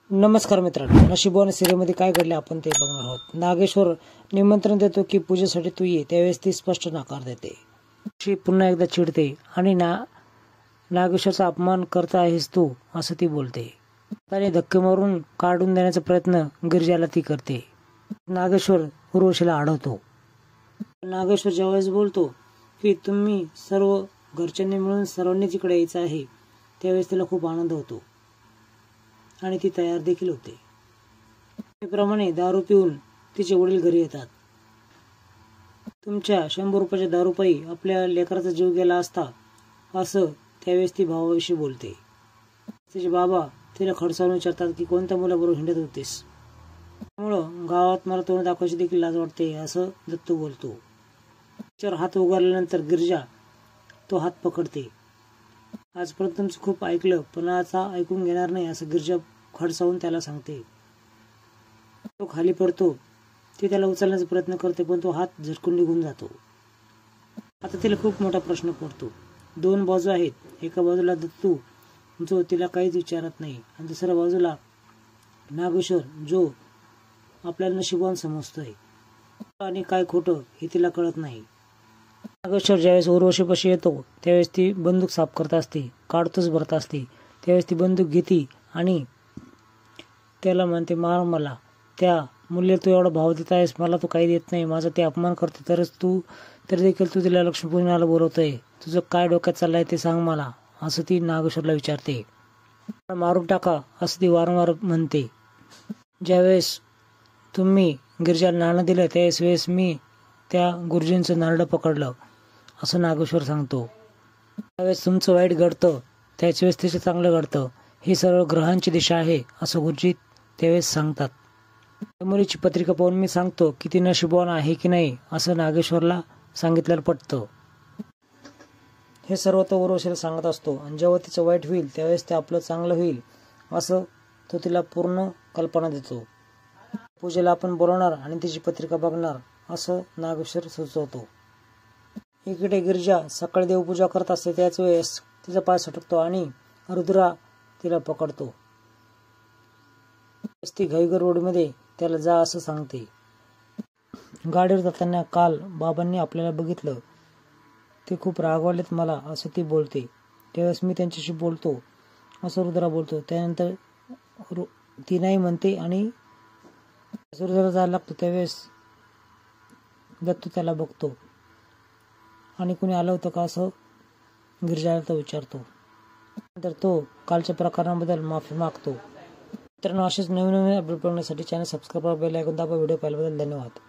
नमस्कार मित्रांनो, नशिबवान सिरीजमध्ये काय घडले आपण ते बघणार आहोत. नागेश्वर निमंत्रण देतो की पूजेसाठी तू ये, त्यावेळेस ती स्पष्ट नकार देते. शी पुन्हा एकदा चिडते आणि नागेश्वरचा अपमान करता आहेस तू असं ती बोलते. त्याने धक्के मारून काढून देण्याचा प्रयत्न गिरिजाला ती करते. नागेश्वर उर्वशीला अडवतो. नागेश्वर ज्यावेळेस बोलतो की तुम्ही सर्व घरच्यांनी मिळून सर्वांनी तिकडे यायचं आहे, त्यावेळेस तिला खूप आनंद होतो आणि ती तयार देखील होते. त्याप्रमाणे दारू पिऊन तिचे वडील घरी येतात. तुमच्या 100 रुपयाच्या दारूपायी आपल्या लेकराचा जीव गेला असता असं त्यावेळेस ती भावाविषयी बोलते. तिचे बाबा तिला खडसावून विचारतात की कोणत्या मुलाबरोबर हिंडत होतीस, त्यामुळं गावात मला तोंड दाखवायची देखील लाज वाटते असं दत्तू बोलतो. तिच्यावर हात उगारल्यानंतर गिरिजा तो हात पकडते. आजपर्यंत तुमचं खूप ऐकलं, पण आता ऐकून घेणार नाही असं गिरिजा खडसावून त्याला सांगते. तो खाली पडतो. ती त्याला उचलण्याचा प्रयत्न करते, पण तो हात झटकून निघून जातो. आता तिला खूप मोठा प्रश्न पडतो. 2 बाजू आहेत. एका बाजूला दत्तू जो तिला काहीच विचारत नाही आणि दुसऱ्या बाजूला नागेश्वर जो आपल्याला नशीबवान समजतोय आणि काय खोटं हे तिला कळत नाही. नागेश्वर ज्यावेळेस उर्वशीपाशी येतो त्यावेळेस ती बंदूक साफ करत असते, काडतूस भरत असते. त्यावेळेस ती बंदूक घेते आणि त्याला म्हणते, मार मला. त्या मुलीला तू एवढा भाव देत आहेस, मला तू काही देत नाही, माझा ते अपमान करते, तरी देखील तू तिला लक्ष्मीपूजनाला बोलवतोय. तुझं काय डोक्यात चाललंय ते सांग मला असं ती नागेश्वरला विचारते. मारून टाका असं ती वारंवार म्हणते. ज्यावेळेस तुम्ही गिरिजाला नाणं दिलं त्यावेळेस मी त्या गुरुजींचं नारळं पकडलं असं नागेश्वर सांगतो. त्यावेळेस तुमचं वाईट घडतं, त्याच वेळेस तिचं चांगलं घडतं. ही सर्व ग्रहांची दिशा आहे असं गुरुजी त्यावेळेस सांगतात. त्या मुलीची पत्रिका पाहून मी सांगतो की ती नशीबवान आहे की नाही असं नागेश्वरला सांगितलेलं पटतं. हे सर्व तो उर्वशीला सांगत असतो आणि जेव्हा तिचं वाईट होईल त्यावेळेस ते आपलं चांगलं होईल असं तो तिला पूर्ण कल्पना देतो. पूजेला आपण बोलवणार आणि तिची पत्रिका बघणार असं नागेश्वर सुचवतो. इकडे गिरिजा सकाळी देवपूजा करत असते. त्याच वेळेस तिचा पाय सटकतो आणि रुद्रा तिला पकडतो. ती घाईगर रोडमध्ये त्याला जा असं सांगते. गाडीवर जाताना काल बाबांनी आपल्याला बघितलं, ते खूप रागवलेत मला असं ती बोलते. त्यावेळेस मी त्यांच्याशी बोलतो असं रुद्रा बोलतो. त्यानंतर ती नाही म्हणते आणि रुद्रा जायला लागतो. त्यावेळेस दत्तू त्याला बघतो आणि कुणी आलं होतं का असं गिरिजाला तो विचारतो. नंतर तो कालच्या प्रकारांबद्दल माफी मागतो. मित्रांनो, असेच नवीन अपडेट बघण्यासाठी चॅनल सबस्क्राईब करा, बेल आयकॉन दाबा. व्हिडिओ पाहिल्याबद्दल धन्यवाद.